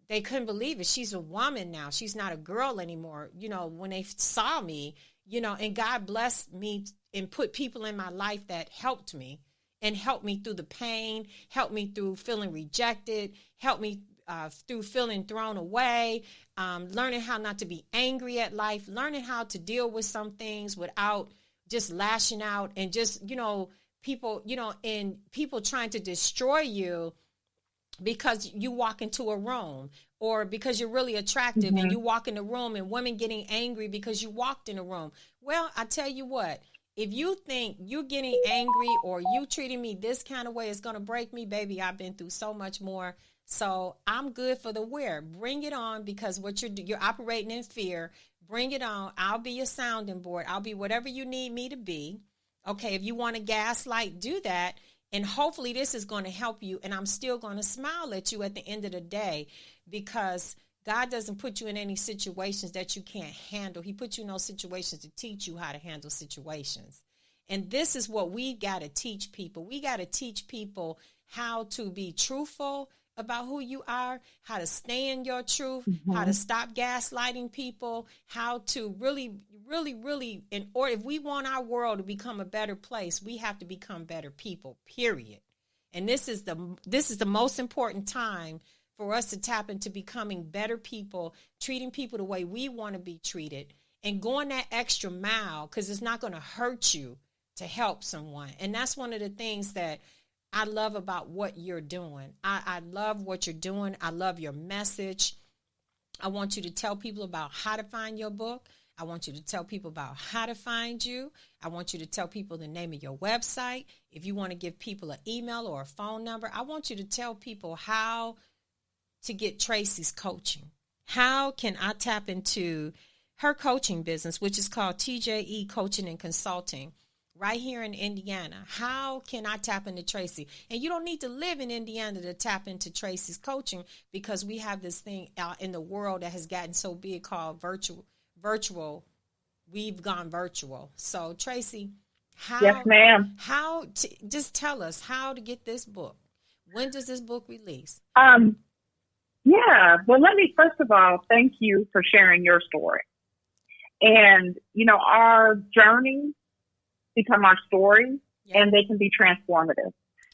they couldn't believe it. She's a woman now. She's not a girl anymore. When they saw me, and God blessed me and put people in my life that helped me and helped me through the pain, helped me through feeling rejected, helped me through feeling thrown away, learning how not to be angry at life, learning how to deal with some things without just lashing out and just, people, and people trying to destroy you because you walk into a room or because you're really attractive and you walk in the room and women getting angry because you walked in the room. Well, I tell you what, if you think you getting angry or you treating me this kind of way is going to break me, baby, I've been through so much more. So I'm good for the wear. Bring it on, because what you're operating in fear. Bring it on. I'll be your sounding board. I'll be whatever you need me to be. Okay, if you want to gaslight, do that. And hopefully this is going to help you. And I'm still going to smile at you at the end of the day, because God doesn't put you in any situations that you can't handle. He put you in those situations to teach you how to handle situations. And this is what we got to teach people. We got to teach people how to be truthful about who you are, how to stay in your truth, how to stop gaslighting people, how to really, in order, if we want our world to become a better place, we have to become better people, period. And this is the most important time for us to tap into becoming better people, treating people the way we want to be treated, and going that extra mile, because it's not going to hurt you to help someone. And that's one of the things that I love about what you're doing. I love what you're doing. I love your message. I want you to tell people about how to find your book. I want you to tell people about how to find you. I want you to tell people the name of your website. If you want to give people an email or a phone number, I want you to tell people how to get Tracey's coaching. How can I tap into her coaching business, which is called TJE Coaching and Consulting, right here in Indiana? How can I tap into Tracey? And you don't need to live in Indiana to tap into Tracey's coaching, because we have this thing out in the world that has gotten so big called virtual. We've gone virtual. So Tracey, yes, ma'am. Just tell us how to get this book. When does this book release? Yeah. Well, let me first of all thank you for sharing your story. And our journey become our stories, and they can be transformative.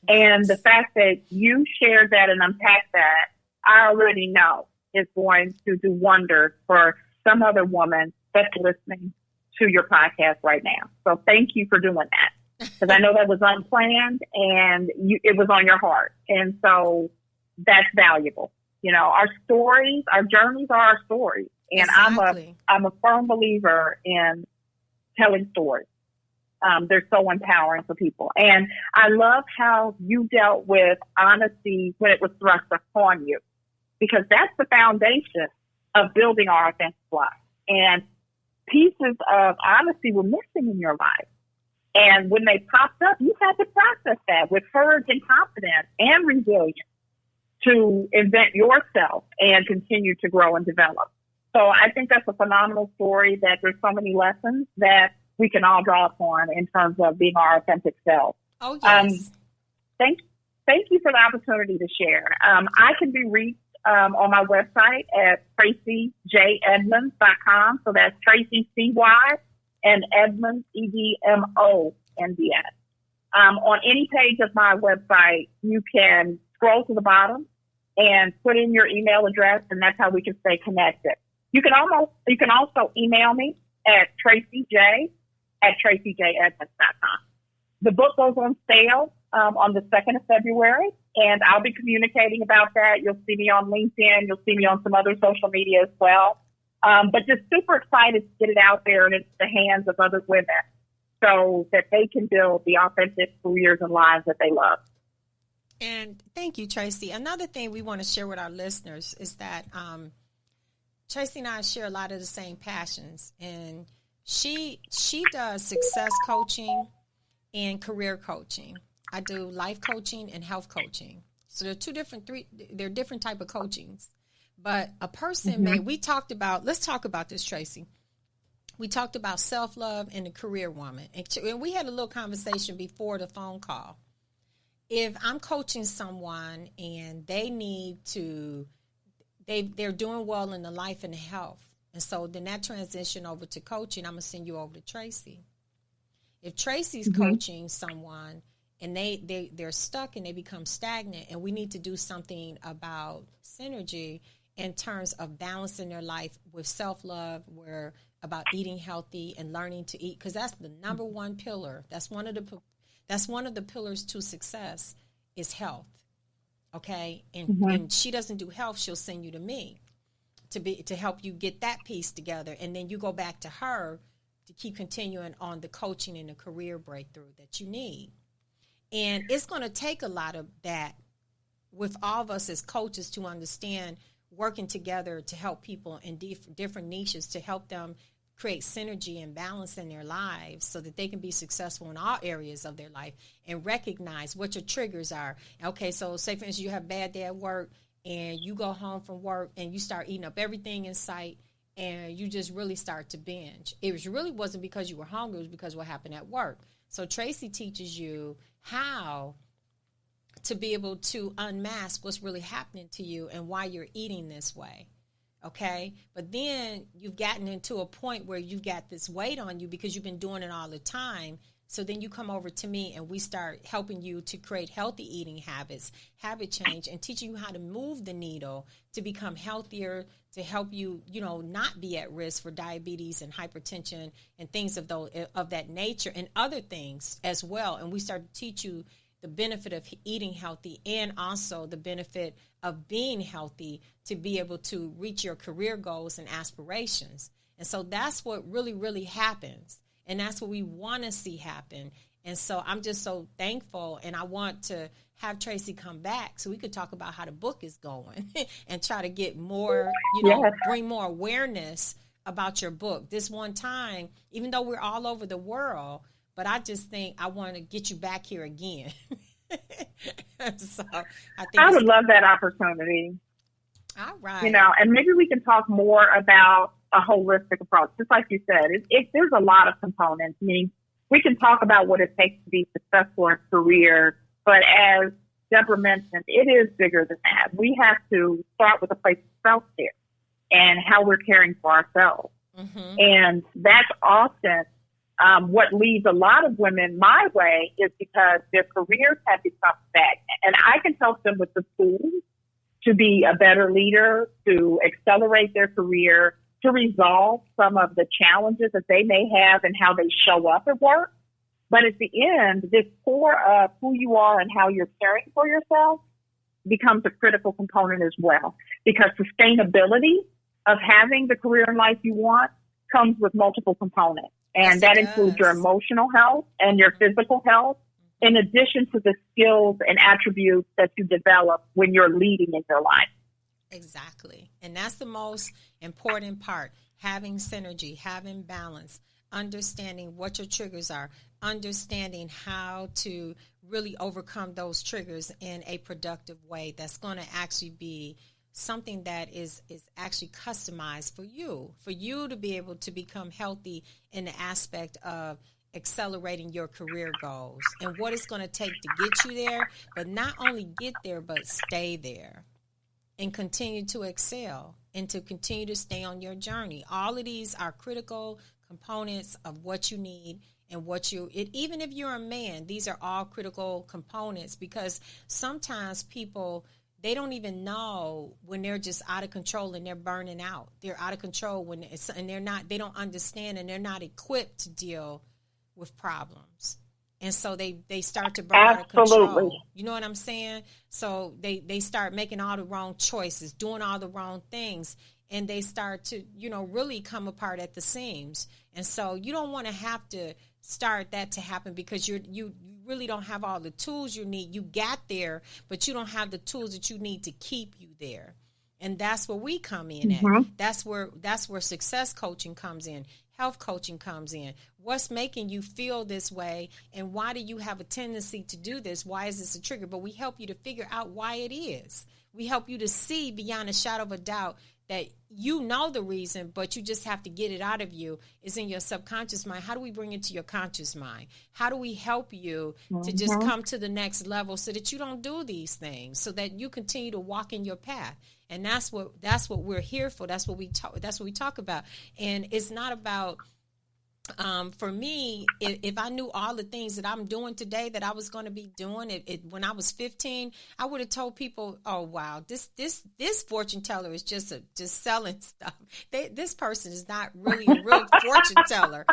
And the fact that you shared that and unpacked that, I already know is going to do wonders for some other woman that's listening to your podcast right now. So thank you for doing that, because I know that was unplanned and it was on your heart. And so that's valuable. Our stories, our journeys are our stories. And exactly. I'm a firm believer in telling stories. They're so empowering for people. And I love how you dealt with honesty when it was thrust upon you, because that's the foundation of building our authentic life. And pieces of honesty were missing in your life. And when they popped up, you had to process that with courage and confidence and resilience to invent yourself and continue to grow and develop. So I think that's a phenomenal story, that there's so many lessons that we can all draw upon in terms of being our authentic self. Oh, yes. Thank you for the opportunity to share. I can be reached on my website at TraceyJEdmonds.com. So that's Tracey, C-Y, and Edmonds, EDMONDS. On any page of my website, you can scroll to the bottom and put in your email address, and that's how we can stay connected. You can also email me at TraceyJ@TraceyJEdmonds.com. The book goes on sale on the 2nd of February, and I'll be communicating about that. You'll see me on LinkedIn. You'll see me on some other social media as well. But just super excited to get it out there and into the hands of other women so that they can build the authentic careers and lives that they love. And thank you, Tracey. Another thing we want to share with our listeners is that Tracey and I share a lot of the same passions, and she does success coaching and career coaching. I do life coaching and health coaching. So they're they're different type of coachings. But a person let's talk about this, Tracey. We talked about self-love and the career woman. And we had a little conversation before the phone call. If I'm coaching someone and they need to they're doing well in the life and the health. And so then that transition over to coaching, I'm going to send you over to Tracey. If Tracey's coaching someone and they're stuck and they become stagnant, and we need to do something about synergy in terms of balancing their life with self-love, where about eating healthy and learning to eat, because that's the number one pillar. That's one of the pillars to success is health. Okay, and she doesn't do health; she'll send you to me to help you get that piece together, and then you go back to her to keep continuing on the coaching and the career breakthrough that you need. And it's going to take a lot of that with all of us as coaches to understand working together to help people in different niches, to help them create synergy and balance in their lives so that they can be successful in all areas of their life, and recognize what your triggers are. Okay, so say, for instance, you have a bad day at work and you go home from work and you start eating up everything in sight and you just really start to binge. It really wasn't because you were hungry, it was because what happened at work. So Tracey teaches you how to be able to unmask what's really happening to you and why you're eating this way. Okay, but then you've gotten into a point where you've got this weight on you because you've been doing it all the time. So then you come over to me and we start helping you to create healthy eating habits, habit change, and teaching you how to move the needle to become healthier, to help you, not be at risk for diabetes and hypertension and things of that nature, and other things as well. And we start to teach you the benefit of eating healthy and also the benefit of being healthy to be able to reach your career goals and aspirations. And so that's what really, really happens. And that's what we want to see happen. And so I'm just so thankful, and I want to have Tracey come back so we could talk about how the book is going and try to get more, bring more awareness about your book. This one time, even though we're all over the world, but I just think I want to get you back here again. So I would love that opportunity. All right. And maybe we can talk more about a holistic approach. Just like you said, there's a lot of components. I mean, we can talk about what it takes to be successful in a career, but as Debra mentioned, it is bigger than that. We have to start with a place of self-care and how we're caring for ourselves. Mm-hmm. And that's often what leads a lot of women my way, is because their careers have become stagnant. And I can help them with the tools to be a better leader, to accelerate their career, to resolve some of the challenges that they may have and how they show up at work. But at the end, this core of who you are and how you're caring for yourself becomes a critical component as well, because sustainability of having the career and life you want comes with multiple components. And that includes your emotional health and your physical health, in addition to the skills and attributes that you develop when you're leading in your life. Exactly. And that's the most important part, having synergy, having balance, understanding what your triggers are, understanding how to really overcome those triggers in a productive way that's going to actually be something that is actually customized for you to be able to become healthy in the aspect of accelerating your career goals and what it's going to take to get you there, but not only get there, but stay there and continue to excel and to continue to stay on your journey. All of these are critical components of what you need and even if you're a man, these are all critical components, because sometimes people, they don't even know when they're just out of control and they're burning out. They're out of control they don't understand, and they're not equipped to deal with problems. And so they start to burn out of control. You know what I'm saying? So they start making all the wrong choices, doing all the wrong things, and they start to, really come apart at the seams. And so you don't want to have to start that to happen, because you really don't have all the tools you need. You got there, but you don't have the tools that you need to keep you there. And that's where we come in at. That's where success coaching comes in. Health coaching comes in. What's making you feel this way, and why do you have a tendency to do this? Why is this a trigger? But we help you to figure out why it is. We help you to see beyond a shadow of a doubt that you know the reason, but you just have to get it out of you. It's in your subconscious mind. How do we bring it to your conscious mind? How do we help you to just come to the next level so that you don't do these things, so that you continue to walk in your path? And that's what we're here for. That's what we talk about. And it's not about, for me, if I knew all the things that I'm doing today that I was going to be doing when I was 15, I would have told people, oh, wow, this fortune teller is just selling stuff. This person is not really a real fortune teller.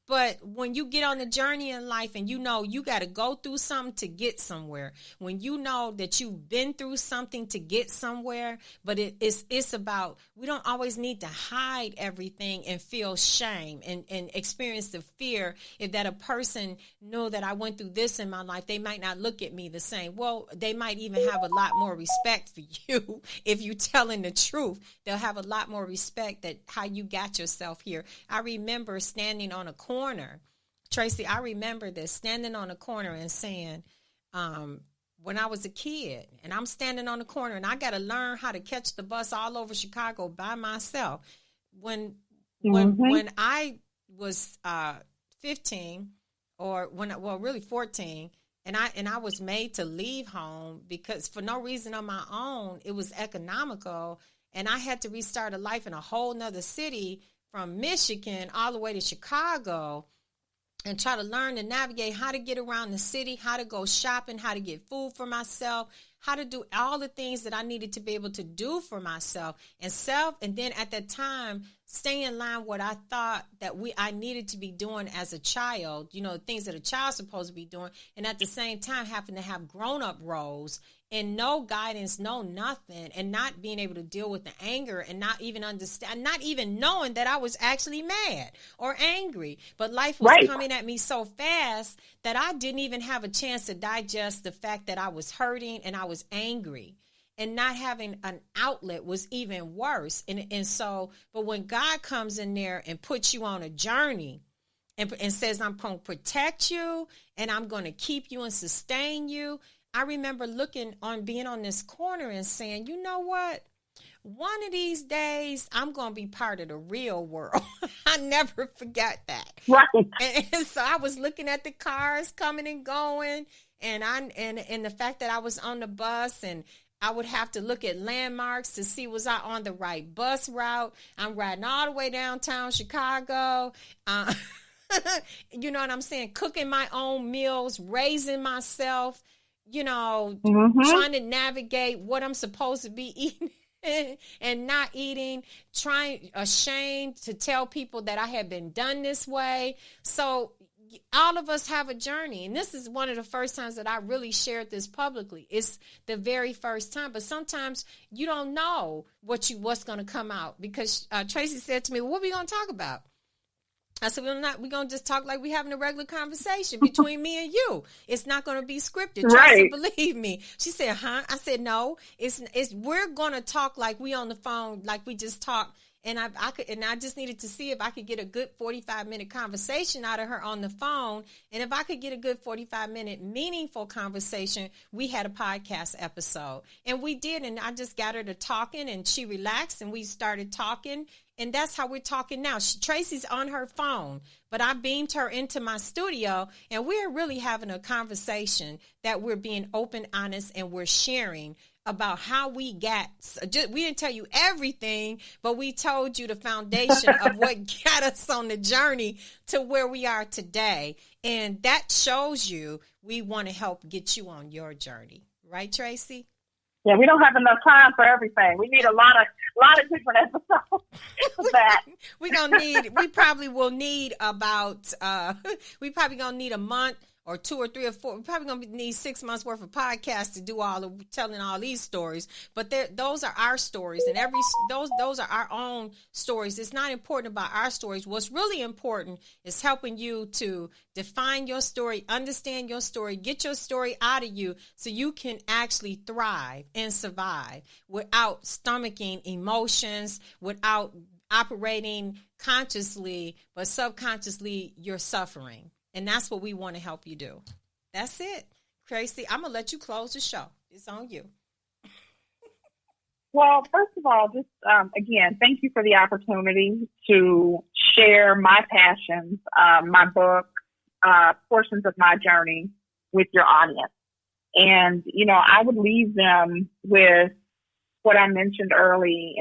But when you get on the journey in life and you know you got to go through something to get somewhere, when you know that you've been through something to get somewhere, but it's about, we don't always need to hide everything and feel shame and experience the fear. If that a person know that I went through this in my life, they might not look at me the same. Well, they might even have a lot more respect for you if you're telling the truth. They'll have a lot more respect that how you got yourself here. I remember standing on a corner. Tracey, I remember this, standing on a corner and saying, when I was a kid, and I'm standing on the corner and I got to learn how to catch the bus all over Chicago by myself. When I was 15, or really 14, and I was made to leave home because for no reason on my own, it was economical, and I had to restart a life in a whole nother city from Michigan all the way to Chicago, and try to learn to navigate how to get around the city, how to go shopping, how to get food for myself, how to do all the things that I needed to be able to do for myself and then at that time, stay in line what I thought that I needed to be doing as a child, things that a child's supposed to be doing. And at the same time, having to have grown-up roles and no guidance, no nothing, and not being able to deal with the anger and not even understand, not even knowing that I was actually mad or angry. But life was coming at me so fast that I didn't even have a chance to digest the fact that I was hurting and I was angry. And not having an outlet was even worse. And so, but when God comes in there and puts you on a journey and says, I'm going to protect you and I'm going to keep you and sustain you. I remember being on this corner and saying, you know what? One of these days, I'm going to be part of the real world. I never forgot that. Right. And so I was looking at the cars coming and going, and the fact that I was on the bus, and I would have to look at landmarks to see was I on the right bus route. I'm riding all the way downtown Chicago. You know what I'm saying? Cooking my own meals, raising myself, trying to navigate what I'm supposed to be eating and not eating, ashamed to tell people that I had been done this way. So all of us have a journey. And this is one of the first times that I really shared this publicly. It's the very first time. But sometimes you don't know what's going to come out. Because Tracey said to me, what are we going to talk about? I said, we're going to just talk like we're having a regular conversation between me and you. It's not going to be scripted. Tracey, believe me. She said, huh? I said, no, we're going to talk like we on the phone, like we just talked. And I just needed to see if I could get a good 45-minute conversation out of her on the phone. And if I could get a good 45-minute meaningful conversation, we had a podcast episode. And we did. And I just got her to talking, and she relaxed, and we started talking. And that's how we're talking now. Tracey's on her phone, but I beamed her into my studio, and we're really having a conversation that we're being open, honest, and we're sharing about how we didn't tell you everything, but we told you the foundation of what got us on the journey to where we are today. And that shows you we want to help get you on your journey. Right, Tracey? Yeah, we don't have enough time for everything. We need a lot of different episodes for that. We probably will need about, we probably going to need a month or 2 or 3 or 4. We're probably going to need 6 months worth of podcasts to do telling all these stories. But those are our stories, and those are our own stories. It's not important about our stories. What's really important is helping you to define your story, understand your story, get your story out of you so you can actually thrive and survive without stomaching emotions, without operating consciously, but subconsciously you're suffering. And that's what we want to help you do. That's it. Tracey, I'm going to let you close the show. It's on you. Well, first of all, just again, thank you for the opportunity to share my passions, my book, portions of my journey with your audience. And, I would leave them with what I mentioned early